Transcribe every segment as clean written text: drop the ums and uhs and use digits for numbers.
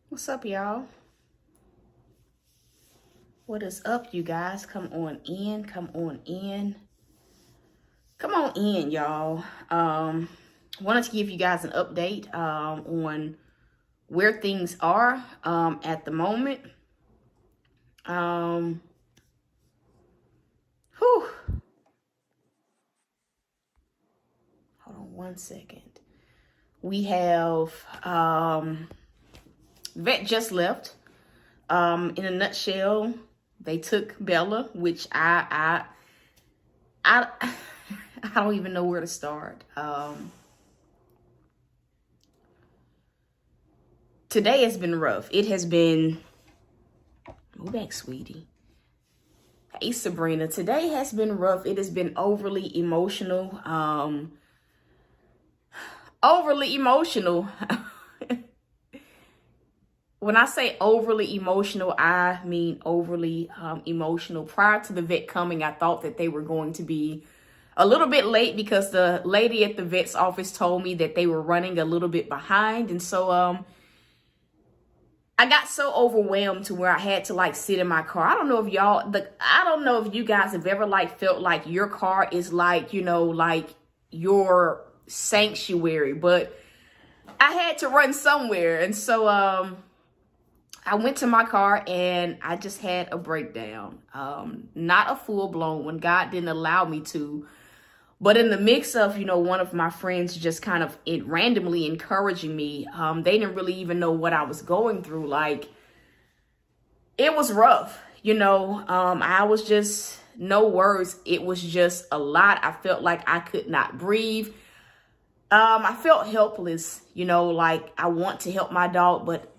What's up, y'all? What is up, you guys? Come on in. Come on in. Come on in, y'all. Wanted to give you guys an update on where things are at the moment. Whew. Hold on one second. We have vet just left. In a nutshell, they took Bella, which I don't even know where to start. Today has been rough. It has been, move back, sweetie. Hey, Sabrina. Today has been rough. It has been overly emotional. Overly emotional. When I say overly emotional, I mean overly emotional. Prior to the vet coming, I thought that they were going to be a little bit late because the lady at the vet's office told me that they were running a little bit behind. And so I got so overwhelmed to where I had to like sit in my car. I don't know if I don't know if you guys have ever like felt like your car is like, you know, like your sanctuary, but I had to run somewhere. And so I went to my car and I just had a breakdown. Not a full-blown one. God didn't allow me to. But in the mix of, you know, one of my friends just kind of randomly encouraging me, they didn't really even know what I was going through. Like, it was rough, you know. I was just, no words. It was just a lot. I felt like I could not breathe. I felt helpless, you know, like I want to help my dog, but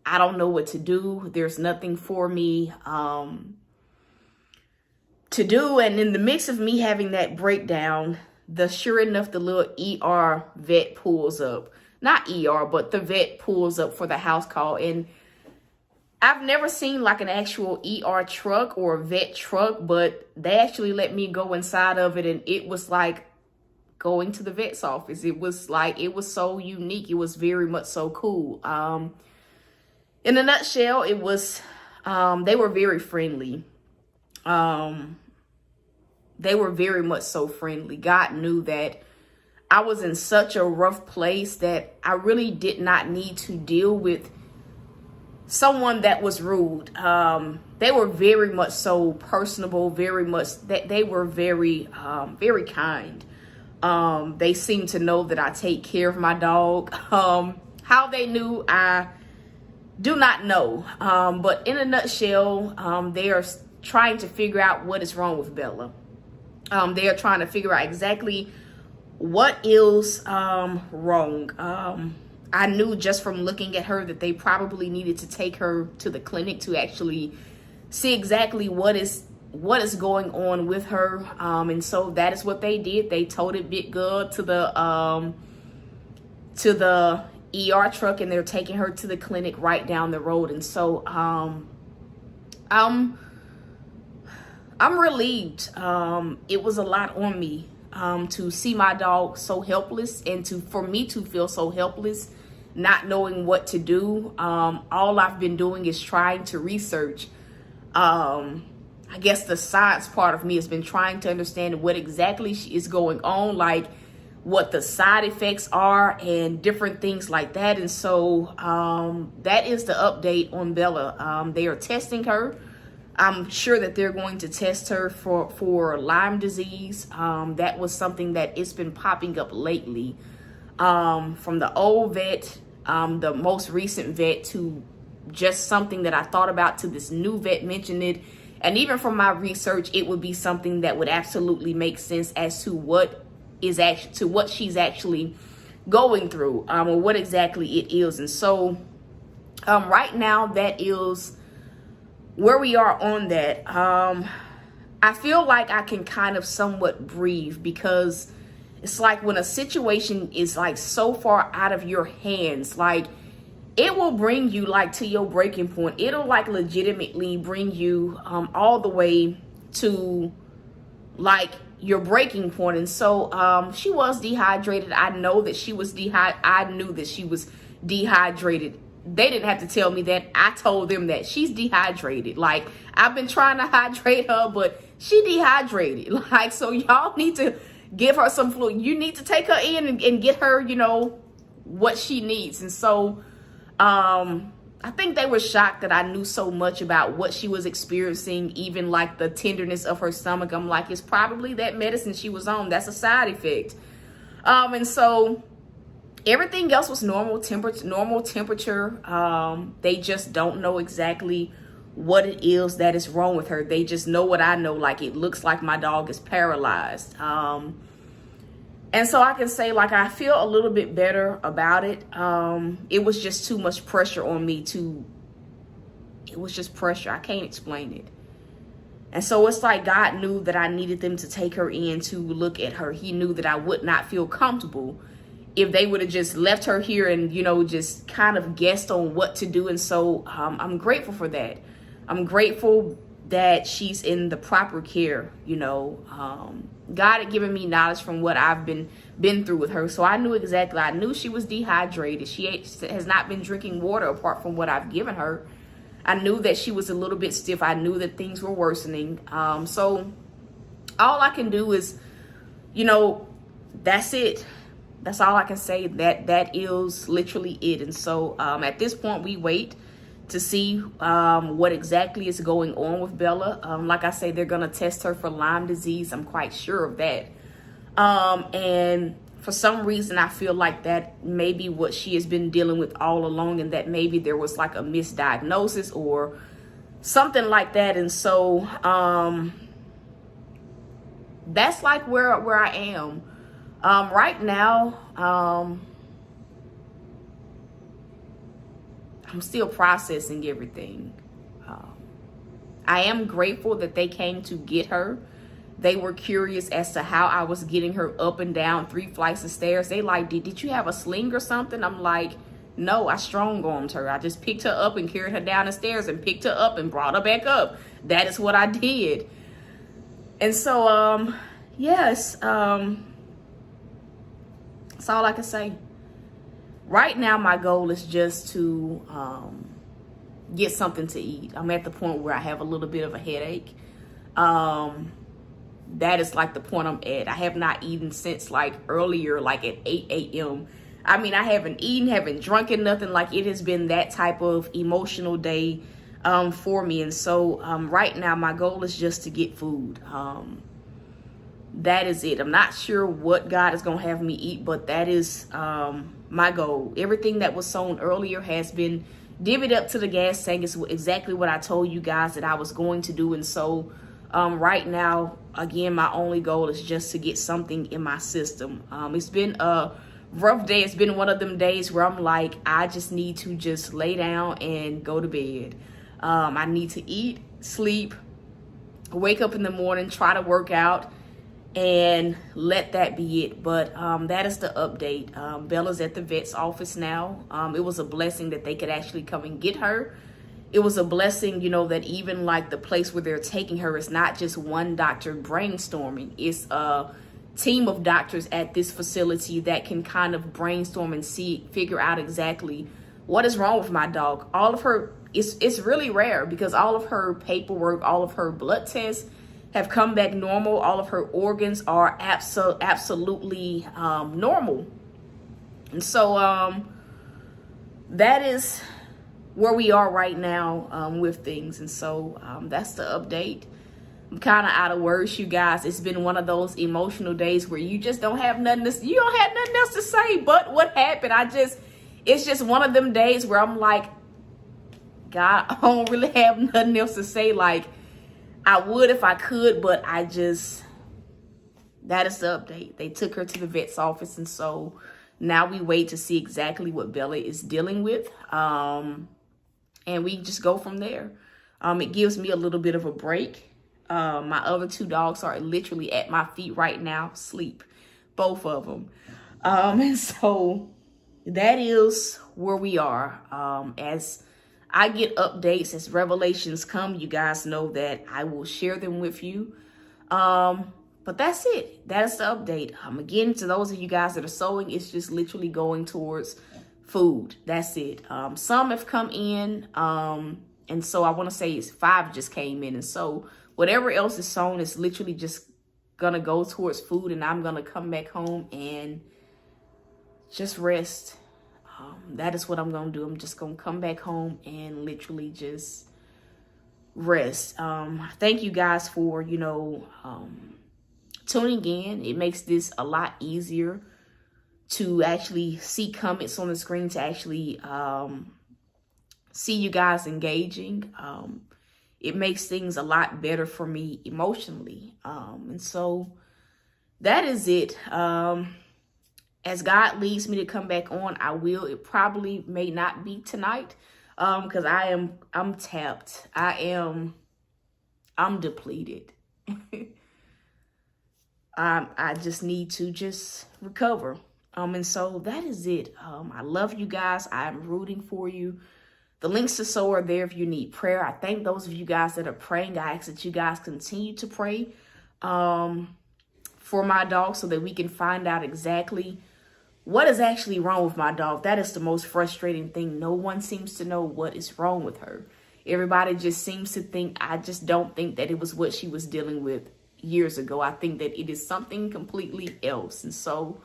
I don't know what to do. There's nothing for me to do. And in the mix of me having that breakdown, sure enough, the little ER vet pulls up. Not ER, but the vet pulls up for the house call. And I've never seen like an actual ER truck or a vet truck, but they actually let me go inside of it. And it was like going to the vet's office. It was like, it was so unique. It was very much so cool. In a nutshell, it was, they were very friendly. They were very much so friendly. God knew that I was in such a rough place that I really did not need to deal with someone that was rude. They were very much so personable, very much, they were very, very kind. They seemed to know that I take care of my dog. How they knew, I do not know. But in a nutshell, they are trying to figure out what is wrong with Bella. They are trying to figure out exactly what is wrong. I knew just from looking at her that they probably needed to take her to the clinic to actually see exactly what is going on with her. And so that is what they did. They toted Big Good to the ER truck, and they're taking her to the clinic right down the road. And so I'm relieved. It was a lot on me to see my dog so helpless, and for me to feel so helpless, not knowing what to do. All I've been doing is trying to research. I guess the science part of me has been trying to understand what exactly is going on. Like, what the side effects are and different things like that. And so that is the update on Bella. They are testing her. I'm sure that they're going to test her for Lyme disease. That was something that it's been popping up lately. From the old vet, the most recent vet, to just something that I thought about, to this new vet mentioned it. And even from my research, it would be something that would absolutely make sense as to what she's actually going through, or what exactly it is. And so right now, that is where we are on that. I feel like I can kind of somewhat breathe, because it's like when a situation is like so far out of your hands, like it will bring you like to your breaking point. It'll like legitimately bring you all the way to like your breaking point. And so she was dehydrated. I know that she was I knew that she was dehydrated. They didn't have to tell me that. I told them that she's dehydrated. Like, I've been trying to hydrate her, but she dehydrated. Like, so y'all need to give her some fluid. You need to take her in and get her, you know, what she needs. And so I think they were shocked that I knew so much about what she was experiencing, even like the tenderness of her stomach. I'm like, it's probably that medicine she was on. That's a side effect. And so everything else was normal temperature. They just don't know exactly what it is that is wrong with her. They just know what I know. Like, it looks like my dog is paralyzed. And so I can say, like, I feel a little bit better about it. It was just too much pressure on me it was just pressure. I can't explain it. And so it's like God knew that I needed them to take her in to look at her. He knew that I would not feel comfortable if they would have just left her here and, you know, just kind of guessed on what to do. And so I'm grateful for that. I'm grateful that she's in the proper care. You know, God had given me knowledge from what I've been through with her. So I knew exactly. I knew she was dehydrated. She has not been drinking water apart from what I've given her. I knew that she was a little bit stiff. I knew that things were worsening. So all I can do is, you know, that's it. That's all I can say. That is literally it. And so at this point, we wait to see what exactly is going on with Bella. Like I say, they're going to test her for Lyme disease. I'm quite sure of that. And for some reason, I feel like that may be what she has been dealing with all along, and that maybe there was like a misdiagnosis or something like that. And so that's like where I am. Right now, I'm still processing everything. I am grateful that they came to get her. They were curious as to how I was getting her up and down 3 flights of stairs. They like, did you have a sling or something? I'm like, no, I strong-armed her. I just picked her up and carried her down the stairs and picked her up and brought her back up. That is what I did. And so, yes, that's all I can say. Right now, my goal is just to get something to eat. I'm at the point where I have a little bit of a headache. That is like the point I'm at. I have not eaten since like earlier, like at 8 a.m. I mean, I haven't eaten, haven't drunken, nothing. Like, it has been that type of emotional day for me. And so right now, my goal is just to get food. That is it. I'm not sure what God is going to have me eat, but that is my goal. Everything that was sown earlier has been divvied up to the gas tank. It's exactly what I told you guys that I was going to do. And so right now, again, my only goal is just to get something in my system. It's been a rough day. It's been one of them days where I'm like, I just need to just lay down and go to bed. I need to eat, sleep, wake up in the morning, try to work out, and let that be it. But that is the update. Bella's at the vet's office now. It was a blessing that they could actually come and get her. It was a blessing, you know, that even like the place where they're taking her is not just one doctor brainstorming. It's a team of doctors at this facility that can kind of brainstorm and figure out exactly what is wrong with my dog. All of her, it's really rare because all of her paperwork, all of her blood tests have come back normal. All of her organs are absolutely normal. And so that is where we are right now with things. And so that's the update. I'm kind of out of words, you guys. It's been one of those emotional days where you just don't have nothing to, you don't have nothing else to say but what happened. It's just one of them days where I'm like, God, I don't really have nothing else to say. Like, I would if I could, but that is the update. They took her to the vet's office, and so now we wait to see exactly what Bella is dealing with. And we just go from there. It gives me a little bit of a break. My other 2 dogs are literally at my feet right now, sleep, both of them. And so that is where we are. As I get updates, as revelations come, you guys know that I will share them with you. But that's it. That is the update. Again, to those of you guys that are sewing, it's just literally going towards food. That's it. Some have come in. And so I want to say it's 5 just came in. And so whatever else is sewn is literally just going to go towards food. And I'm going to come back home and just rest. That is what I'm going to do. I'm just going to come back home and literally just rest. Thank you guys for, tuning in. It makes this a lot easier to actually see comments on the screen, to actually see you guys engaging. It makes things a lot better for me emotionally. And so that is it. As God leads me to come back on, I will. It probably may not be tonight because I'm tapped. I'm depleted. I just need to just recover. And so that is it. I love you guys. I'm rooting for you. The links to sew are there if you need prayer. I thank those of you guys that are praying. I ask that you guys continue to pray for my dog so that we can find out exactly what is actually wrong with my dog. That is the most frustrating thing. No one seems to know what is wrong with her. Everybody just seems to think, I just don't think that it was what she was dealing with years ago. I think that it is something completely else. And so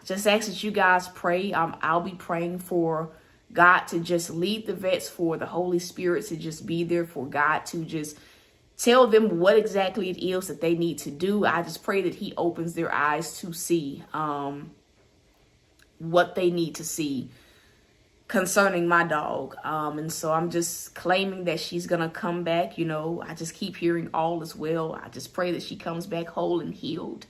just ask that you guys pray. I'll be praying for God to just lead the vets, for the Holy Spirit to just be there, for God to just tell them what exactly it is that they need to do. I just pray that he opens their eyes to see what they need to see concerning my dog. And so I'm just claiming that she's going to come back. I just keep hearing all is well. I just pray that she comes back whole and healed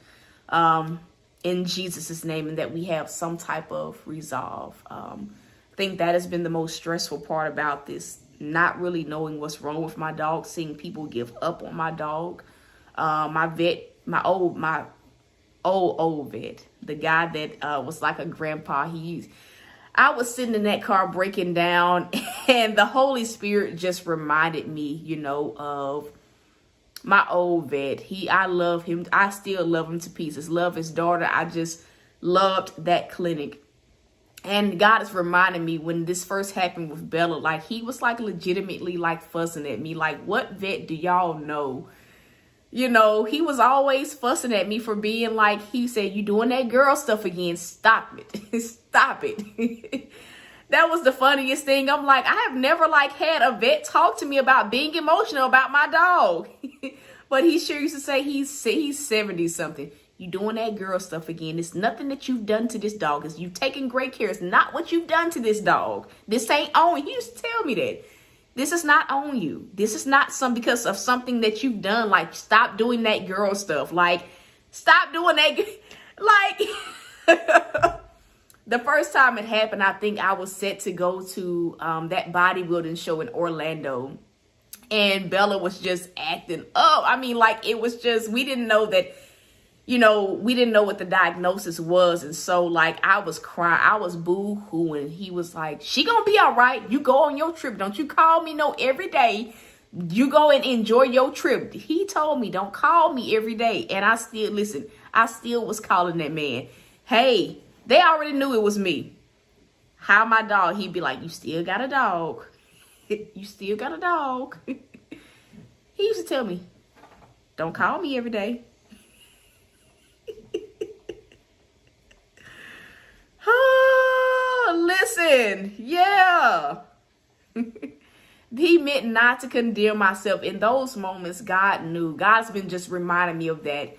in Jesus' name, and that we have some type of resolve. I think that has been the most stressful part about this. Not really knowing what's wrong with my dog, seeing people give up on my dog. My vet, my old vet, the guy that was like a grandpa, I was sitting in that car breaking down, and the Holy Spirit just reminded me, of my old vet. I love him. I still love him to pieces. Love his daughter. I just loved that clinic. And God is reminding me, when this first happened with Bella, like he was like legitimately like fussing at me. Like, what vet do y'all know? He was always fussing at me for being like, he said, you doing that girl stuff again. Stop it. Stop it. That was the funniest thing. I'm like, I have never like had a vet talk to me about being emotional about my dog. But he sure used to say he's 70 something. You doing that girl stuff again. It's nothing that you've done to this dog. It's you taking great care. It's not what you've done to this dog. This ain't on you. He used to tell me that. This is not on you. This is not because of something that you've done. Like, stop doing that girl stuff. Like, stop doing that. Like, the first time it happened, I think I was set to go to that bodybuilding show in Orlando. And Bella was just acting up. I mean, like, it was just, we didn't know that. We didn't know what the diagnosis was. And so, like, I was crying. I was boo-hooing. He was like, she gonna be all right. You go on your trip. Don't you call me every day. You go and enjoy your trip. He told me, don't call me every day. And I still was calling that man. Hey, they already knew it was me. How my dog? He'd be like, you still got a dog. You still got a dog. He used to tell me, don't call me every day. Listen, yeah. He meant not to condemn myself. In those moments, God knew. God's been just reminding me of that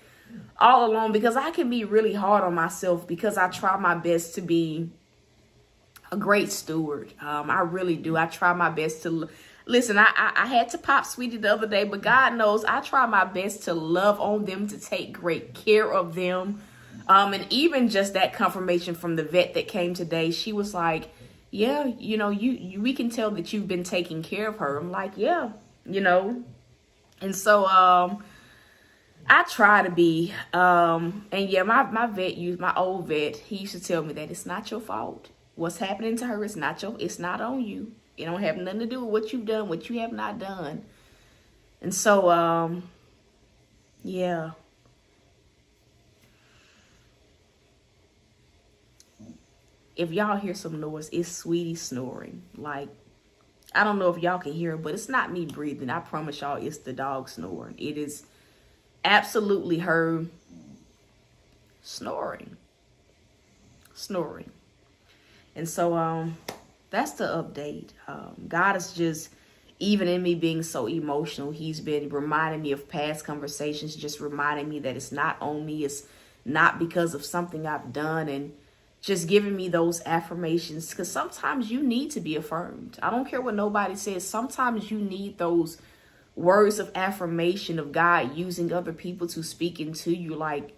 all along, because I can be really hard on myself because I try my best to be a great steward. I really do. I try my best to listen. I had to pop Sweetie the other day, but God knows I try my best to love on them, to take great care of them. And even just that confirmation from the vet that came today, she was like, yeah, you know, we can tell that you've been taking care of her. I'm like, yeah, you know. And so I try to be, and yeah, my old vet, he used to tell me that it's not your fault. What's happening to her is it's not on you. It don't have nothing to do with what you've done, what you have not done. And so, yeah. If y'all hear some noise, it's Sweetie snoring. Like, I don't know if y'all can hear it, but it's not me breathing. I promise y'all it's the dog snoring. It is absolutely her snoring. And so that's the update. God is just, even in me being so emotional, he's been reminding me of past conversations, just reminding me that it's not on me. It's not because of something I've done, and just giving me those affirmations, because sometimes you need to be affirmed. I don't care what nobody says. Sometimes you need those words of affirmation of God using other people to speak into you. Like,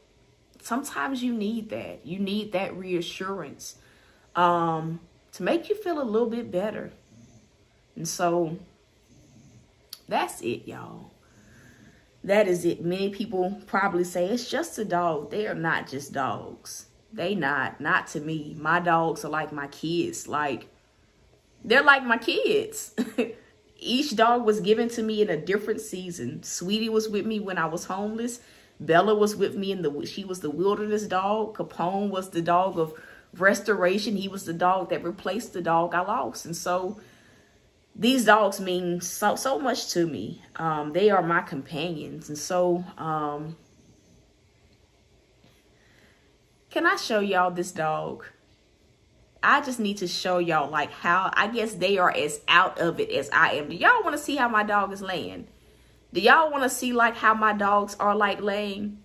sometimes you need that. You need that reassurance to make you feel a little bit better. And so that's it, y'all. That is it. Many people probably say it's just a dog. They are not just dogs. They not to me. My dogs are like my kids. Like, they're like my kids. Each dog was given to me in a different season. Sweetie was with me when I was homeless. Bella was with me she was the wilderness dog. Capone was the dog of restoration. He was the dog that replaced the dog I lost. And so these dogs mean so much to me. They are my companions. And so, can I show y'all this dog? I just need to show y'all like how, I guess they are as out of it as I am. Do y'all want to see how my dog is laying? Do y'all want to see like how my dogs are like laying?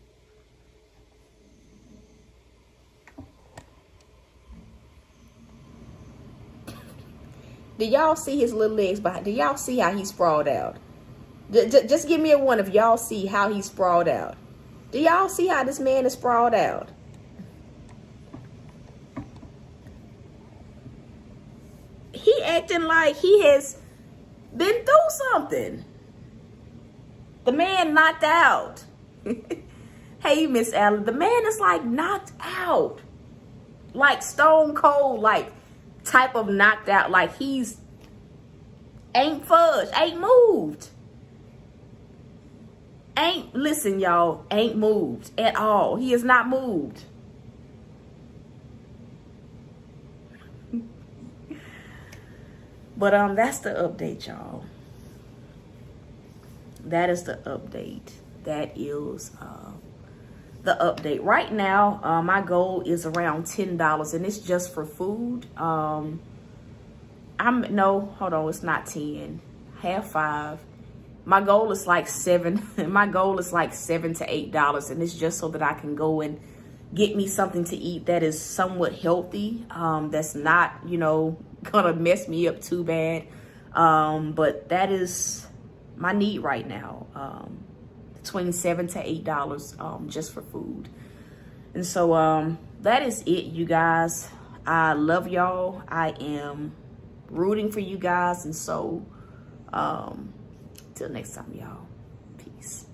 Do y'all see his little legs behind? Do y'all see how he's sprawled out? Just give me a one if y'all see how he's sprawled out. Do y'all see how this man is sprawled out? He acting like he has been through something. The man knocked out. Hey, Miss Allen, the man is like knocked out. Like stone cold, like type of knocked out. Like he's ain't fudged, ain't moved. Listen, y'all, ain't moved at all. He is not moved. But that's the update, y'all. That is the update. That is the update. Right now, my goal is around $10, and it's just for food. Hold on, it's not 10. Half 5. My goal is like 7. My goal is like $7 to $8, and it's just so that I can go and get me something to eat that is somewhat healthy. That's not, gonna mess me up too bad. But that is my need right now. Between $7 to $8 just for food. And so that is it, you guys. I love y'all. I am rooting for you guys. And so till next time, y'all. Peace.